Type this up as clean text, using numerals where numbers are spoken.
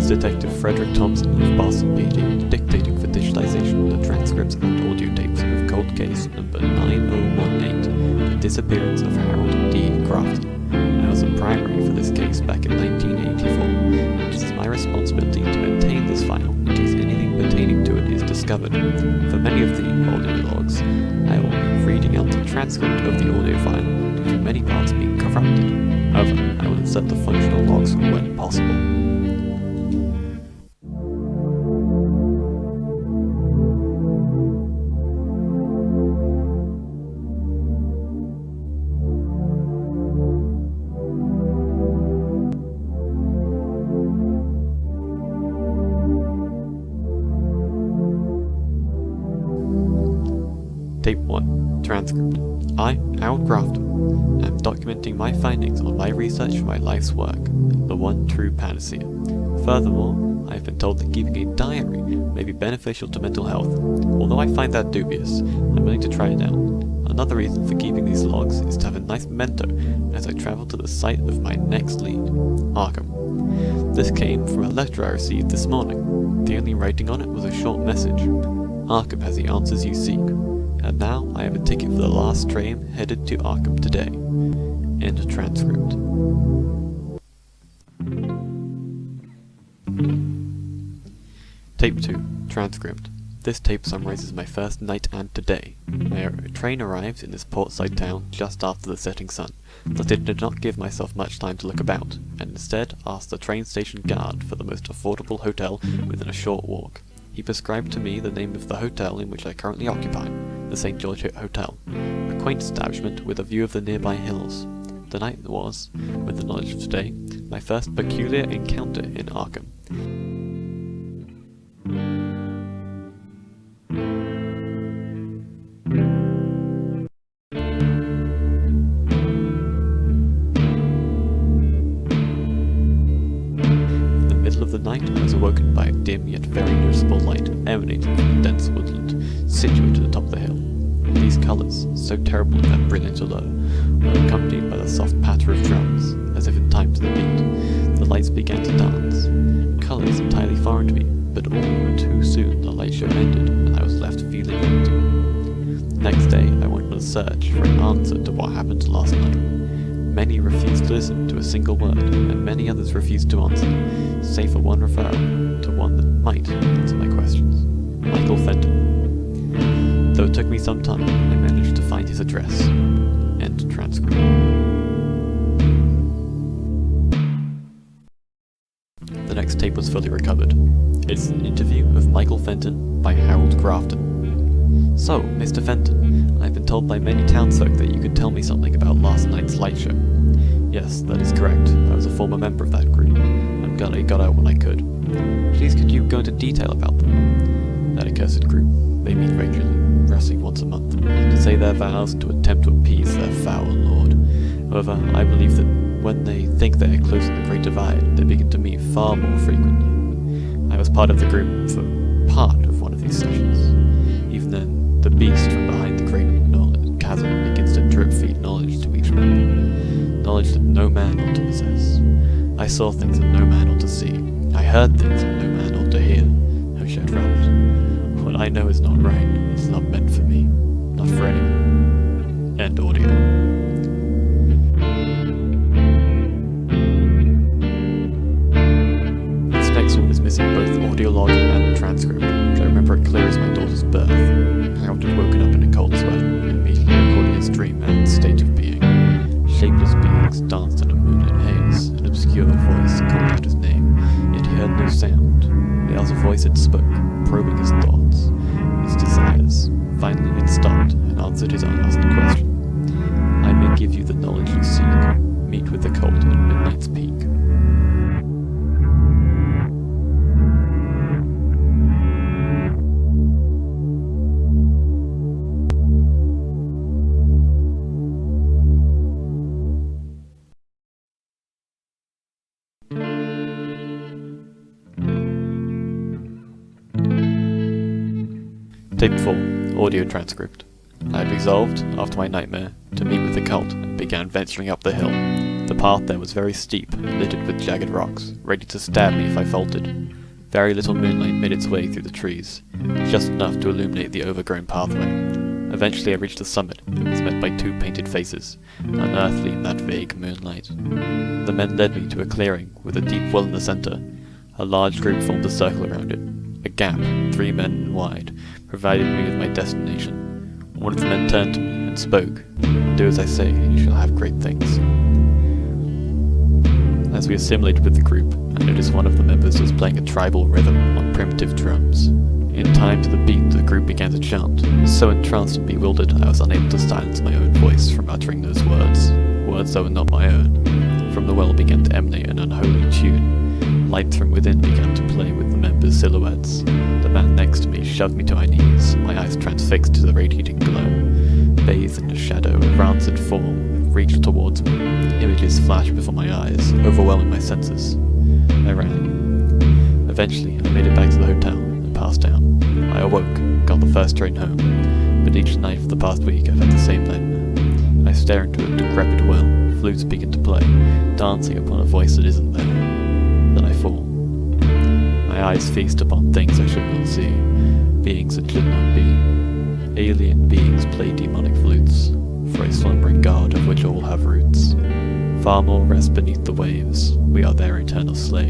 is Detective Frederick Thompson of Boston PD, dictating for digitization the transcripts and audio tapes of cold case number 9018, the disappearance of Harold D. Grafton. I was a primary for this case back in 1984. It is my responsibility to maintain this file in case anything pertaining to it is discovered. For many of the audio logs, I will be reading out the transcript of the audio file due to many parts being corrupted. However, I will insert the functional logs when possible. Tape 1. Transcript. I, Harold Grafton, am documenting my findings on my research for my life's work, the one true panacea. Furthermore, I have been told that keeping a diary may be beneficial to mental health. Although I find that dubious, I'm willing to try it out. Another reason for keeping these logs is to have a nice memento as I travel to the site of my next lead, Arkham. This came from a letter I received this morning. The only writing on it was a short message. Arkham has the answers you seek. And now I have a ticket for the last train headed to Arkham today. End transcript. Tape 2. Transcript. This tape summarizes my first night and today. My train arrives in this portside town just after the setting sun, but I did not give myself much time to look about, and instead asked the train station guard for the most affordable hotel within a short walk. He prescribed to me the name of the hotel in which I currently occupy, the St. George Hotel, a quaint establishment with a view of the nearby hills. The night was, with the knowledge of today, my first peculiar encounter in Arkham. In the middle of the night, I was awoken by a dim yet very noticeable light emanating from the dense woodland situated at the top of the hill. These colours, so terrible in that brilliant allure, were accompanied by the soft patter of drums, as if in time to the beat. The lights began to dance. Colours entirely foreign to me, but all too soon the light show ended, and I was left feeling empty. Next day, I went on a search for an answer to what happened last night. Many refused to listen to a single word, and many others refused to answer, save for one referral to one that might answer my questions. Michael Fenton. Though it took me some time, I managed to find his address. End transcript. The next tape was fully recovered. It's an interview of Michael Fenton by Harold Grafton. So, Mr. Fenton, I've been told by many townsfolk that you could tell me something about last night's light show. Yes, that is correct. I was a former member of that group. I'm glad I got out when I could. Please could you go into detail about them? That accursed group. They meet regularly, dressing once a month, to say their vows and to attempt to appease their foul lord. However, I believe that when they think they are closing the Great Divide, they begin to meet far more frequently. I was part of the group for part of one of these sessions. Even then, the beast from behind the great chasm begins to drip feed knowledge to each member. Knowledge that no man ought to possess. I saw things that no man ought to see. I heard things that no man ought to hear. Oh, shed rabbit. What I know is not right. It's not meant for me. Not for anyone. End audio. This next one is missing both audio log and transcript, which I remember it clear as my daughter's birth. Harold had woken up in a cold sweat, and immediately recorded his dream and state of being. Shapeless beings danced in a moonlit haze. An obscure voice called out his name, yet he heard no sound. The other voice had spoke, probing his thoughts, his desires. Finally it stopped and answered his unasked question. I may give you the knowledge you seek. Meet with the cult at midnight's peak. Tape 4. Audio transcript. I had resolved, after my nightmare, to meet with the cult and began venturing up the hill. The path there was very steep, littered with jagged rocks, ready to stab me if I faltered. Very little moonlight made its way through the trees, just enough to illuminate the overgrown pathway. Eventually I reached the summit, and was met by two painted faces, unearthly in that vague moonlight. The men led me to a clearing with a deep well in the center. A large group formed a circle around it. A gap, 3 men wide, provided me with my destination. One of the men turned to me and spoke. "Do as I say, and you shall have great things." As we assimilated with the group, I noticed one of the members was playing a tribal rhythm on primitive drums. In time to the beat, the group began to chant. So entranced and bewildered, I was unable to silence my own voice from uttering those words that were not my own. From the well began to emanate an unholy tune. Light from within began to play with the members' silhouettes. The man next to me shoved me to my knees, my eyes transfixed to the radiating glow. Bathed in the shadow, a rancid form reached towards me. Images flashed before my eyes, overwhelming my senses. I ran. Eventually, I made it back to the hotel and passed out. I awoke, got the first train home, but each night for the past week I've had the same nightmare. I stare into a decrepit well, flutes begin to play, dancing upon a voice that isn't there. Then I fall. My eyes feast upon things I should not see, beings that should not be. Alien beings play demonic flutes, for a slumbering god of which all have roots. Far more rest beneath the waves, we are their eternal slaves.